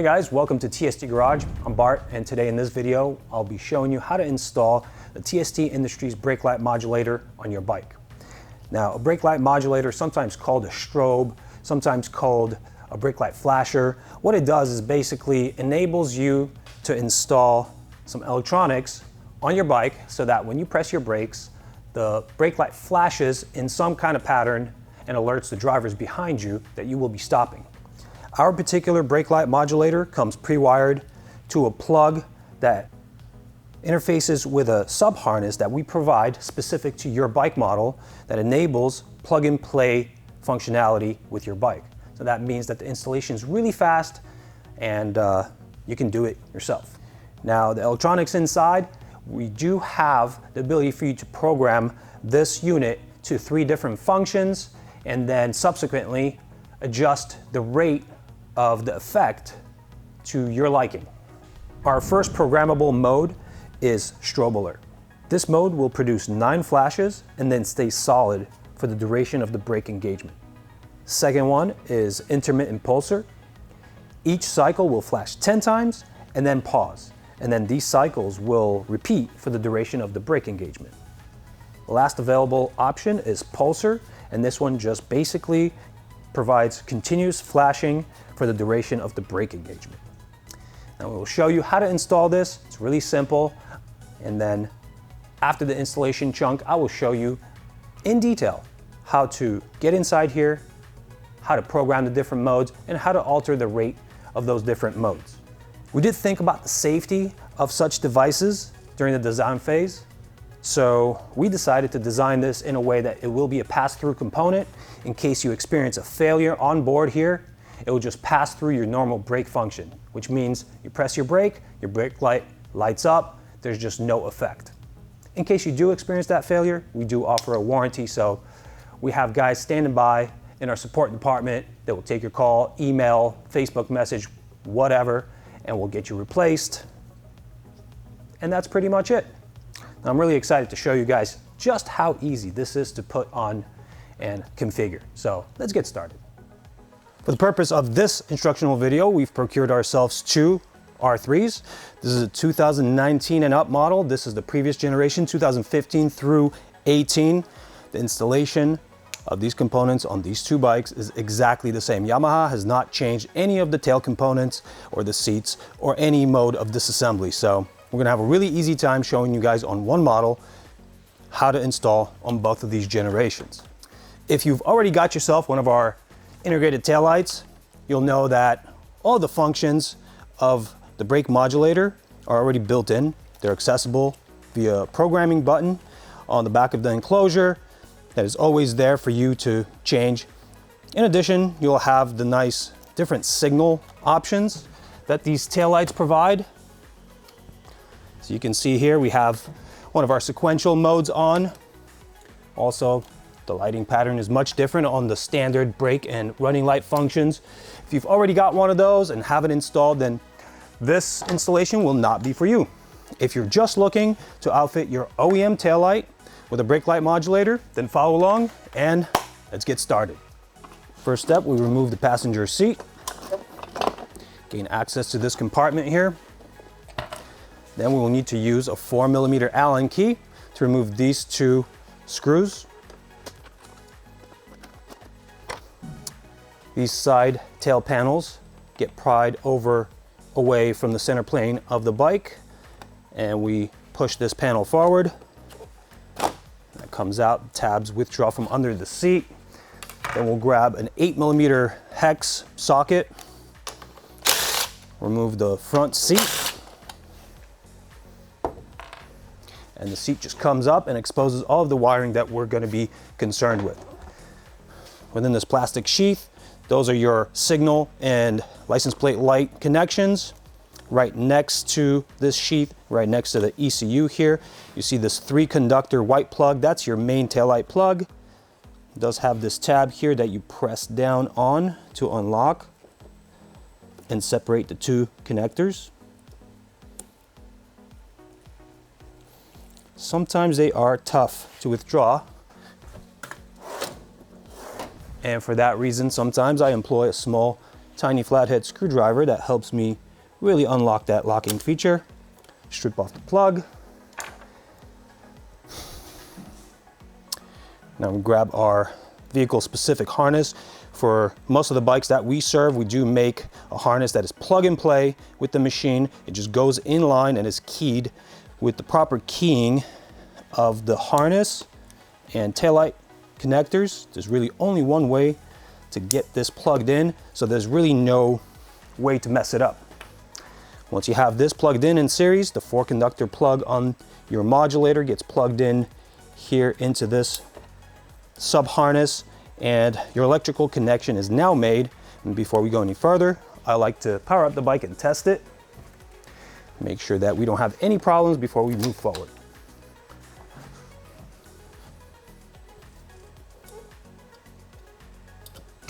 guys, welcome to TST Garage. I'm Bart, and today in this video I'll be showing you how to install the TST Industries Brake Light Modulator on your bike. Now, a brake light modulator, sometimes called a strobe, sometimes called a brake light flasher, what it does is basically enables you to install some electronics on your bike so that when you press your brakes, the brake light flashes in some kind of pattern and alerts the drivers behind you that you will be stopping. Our particular brake light modulator comes pre-wired to a plug that interfaces with a sub harness that we provide specific to your bike model that enables plug-and-play functionality with your bike. So that means that the installation is really fast and you can do it yourself. Now, the electronics inside, we do have the ability for you to program this unit to 3 different functions and then subsequently adjust the rate of the effect to your liking. Our first programmable mode is strobe alert. This mode will produce 9 flashes and then stay solid for the duration of the brake engagement. Second one is intermittent pulsar. Each cycle will flash 10 times and then pause, and then these cycles will repeat for the duration of the brake engagement. The last available option is pulsar, and this one just basically provides continuous flashing for the duration of the brake engagement. Now we'll show you how to install this. It's really simple, and then after the installation chunk, I will show you in detail how to get inside here, how to program the different modes, and how to alter the rate of those different modes. We did think about the safety of such devices during the design phase, so we decided to design this in a way that it will be a pass-through component. In case you experience a failure on board here, it will just pass through your normal brake function, which means you press your brake light lights up, there's just no effect. In case you do experience that failure, we do offer a warranty, so we have guys standing by in our support department that will take your call, email, Facebook message, whatever, and we'll get you replaced. And that's pretty much it. I'm really excited to show you guys just how easy this is to put on and configure. So let's get started. For the purpose of this instructional video, we've procured ourselves 2 R3s. This is a 2019 and up model. This is the previous generation, 2015 through 18. The installation of these components on these 2 bikes is exactly the same. Yamaha has not changed any of the tail components or the seats or any mode of disassembly. So we're gonna have a really easy time showing you guys on one model how to install on both of these generations. If you've already got yourself one of our integrated taillights, you'll know that all the functions of the brake modulator are already built in. They're accessible via a programming button on the back of the enclosure that is always there for you to change. In addition, you'll have the nice different signal options that these taillights provide. So you can see here we have one of our sequential modes on. Also, the lighting pattern is much different on the standard brake and running light functions. If you've already got one of those and have it installed, then this installation will not be for you. If you're just looking to outfit your OEM taillight with a brake light modulator, then follow along and let's get started. First step, we remove the passenger seat, gain access to this compartment here. Then we will need to use a 4mm Allen key to remove these 2 screws. These side tail panels get pried over away from the center plane of the bike, and we push this panel forward. That comes out, tabs withdraw from under the seat. Then we'll grab an 8mm hex socket, remove the front seat, and the seat just comes up and exposes all of the wiring that we're going to be concerned with. Within this plastic sheath, those are your signal and license plate light connections. Right next to this sheath, right next to the ECU here, you see this 3-conductor white plug. That's your main taillight plug. It does have this tab here that you press down on to unlock and separate the 2 connectors. Sometimes they are tough to withdraw, and for that reason sometimes I employ a small tiny flathead screwdriver that helps me really unlock that locking feature. Strip off the plug. Now we grab our vehicle specific harness. For most of the bikes that we serve, we do make a harness that is plug and play with the machine. It just goes in line and is keyed with the proper keying of the harness and taillight connectors. There's really only one way to get this plugged in, so there's really no way to mess it up. Once you have this plugged in series, the 4-conductor plug on your modulator gets plugged in here into this sub harness, and your electrical connection is now made. And before we go any further, I like to power up the bike and test it. Make sure that we don't have any problems before we move forward.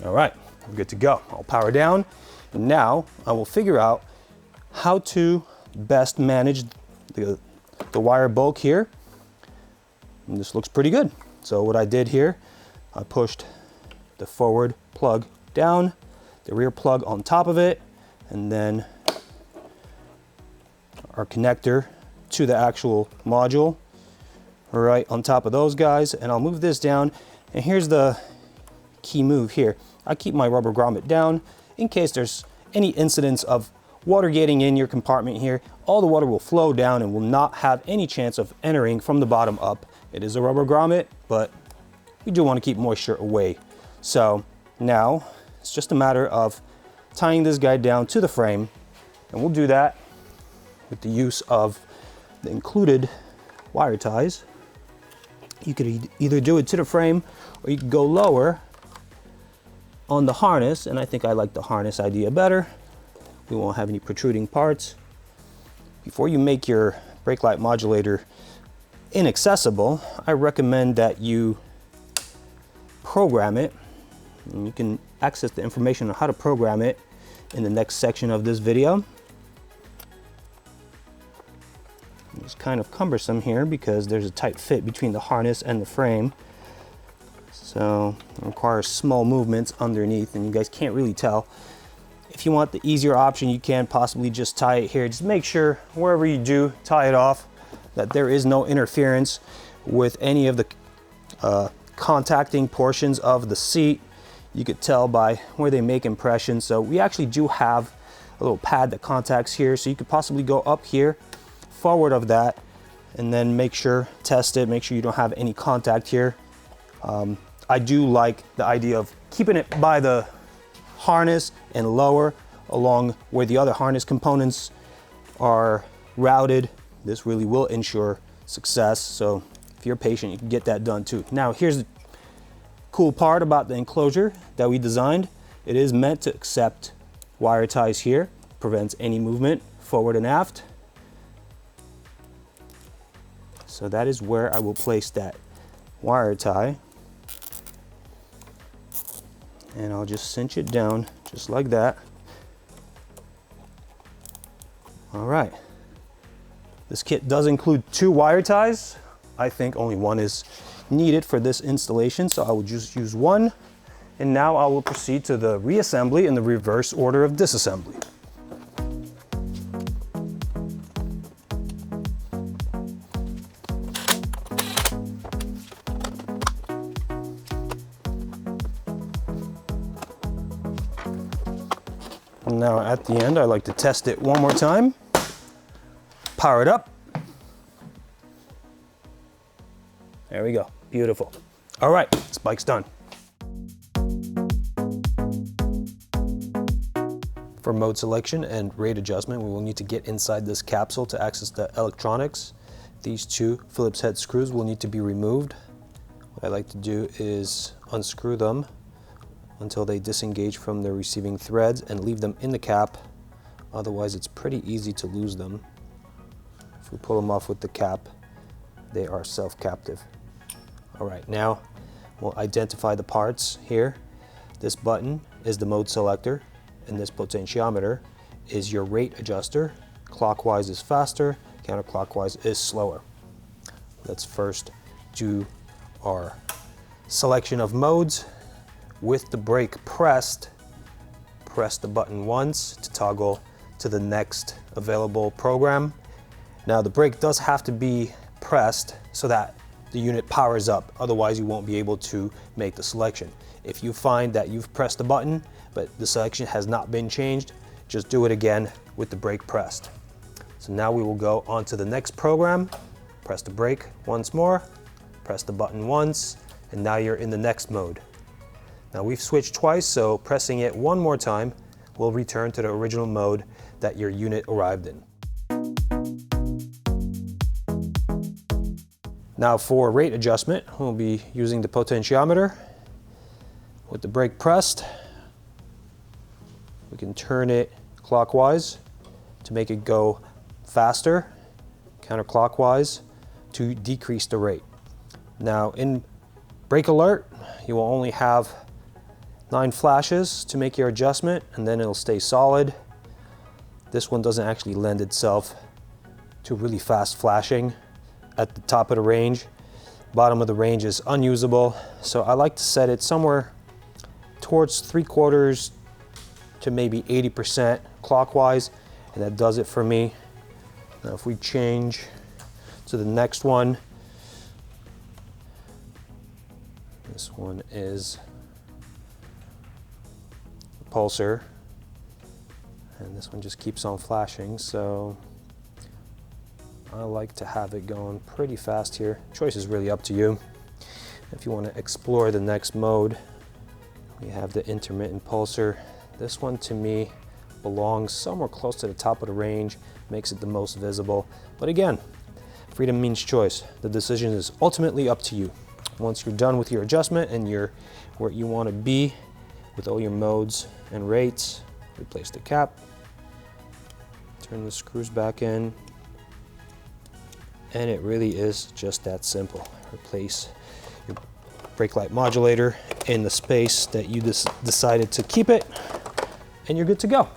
All right, we're good to go. I'll power down, and now I will figure out how to best manage the wire bulk here. And this looks pretty good. So what I did here, I pushed the forward plug down, the rear plug on top of it, and then our connector to the actual module right on top of those guys. And I'll move this down, and here's the key move here. I keep my rubber grommet down in case there's any incidents of water getting in your compartment here. All the water will flow down and will not have any chance of entering from the bottom up. It is a rubber grommet, but we do want to keep moisture away. So now it's just a matter of tying this guy down to the frame, and we'll do that with the use of the included wire ties. You could either do it to the frame, or you could go lower on the harness, and I think I like the harness idea better. We won't have any protruding parts. Before you make your brake light modulator inaccessible, I recommend that you program it. And you can access the information on how to program it in the next section of this video. It's kind of cumbersome here because there's a tight fit between the harness and the frame. So it requires small movements underneath, and you guys can't really tell. If you want the easier option, you can possibly just tie it here. Just make sure wherever you do tie it off that there is no interference with any of the contacting portions of the seat. You could tell by where they make impressions. So we actually do have a little pad that contacts here, so you could possibly go up here, forward of that, and then test it, make sure you don't have any contact here. I do like the idea of keeping it by the harness and lower along where the other harness components are routed. This really will ensure success. So if you're patient, you can get that done too. Now here's the cool part about the enclosure that we designed. It is meant to accept wire ties here, prevents any movement forward and aft. So that is where I will place that wire tie. And I'll just cinch it down just like that. All right. This kit does include 2 wire ties. I think only one is needed for this installation, so I will just use one. And now I will proceed to the reassembly in the reverse order of disassembly. And now at the end, I like to test it one more time. Power it up. There we go, beautiful. All right, this bike's done. For mode selection and rate adjustment, we will need to get inside this capsule to access the electronics. These 2 Phillips head screws will need to be removed. What I like to do is unscrew them until they disengage from their receiving threads and leave them in the cap. Otherwise, it's pretty easy to lose them. If we pull them off with the cap, they are self-captive. All right, now we'll identify the parts here. This button is the mode selector, and this potentiometer is your rate adjuster. Clockwise is faster, counterclockwise is slower. Let's first do our selection of modes. With the brake pressed, press the button once to toggle to the next available program. Now the brake does have to be pressed so that the unit powers up, otherwise you won't be able to make the selection. If you find that you've pressed the button but the selection has not been changed, just do it again with the brake pressed. So now we will go on to the next program, press the brake once more, press the button once, and now you're in the next mode. Now we've switched twice, so pressing it one more time will return to the original mode that your unit arrived in. Now for rate adjustment, we'll be using the potentiometer. With the brake pressed, we can turn it clockwise to make it go faster, counterclockwise to decrease the rate. Now in brake alert, you will only have 9 flashes to make your adjustment, and then it'll stay solid. This one doesn't actually lend itself to really fast flashing at the top of the range. Bottom of the range is unusable, so I like to set it somewhere towards 3/4 to maybe 80% clockwise, and that does it for me. Now if we change to the next one, this one is pulsar, and this one just keeps on flashing, so I like to have it going pretty fast here. Choice is really up to you. If you want to explore the next mode, we have the intermittent pulsar. This one to me belongs somewhere close to the top of the range, makes it the most visible. But again, freedom means choice. The decision is ultimately up to you. Once you're done with your adjustment and you're where you want to be with all your modes and rates, replace the cap, turn the screws back in, and it really is just that simple. Replace your brake light modulator in the space that you decided to keep it, and you're good to go.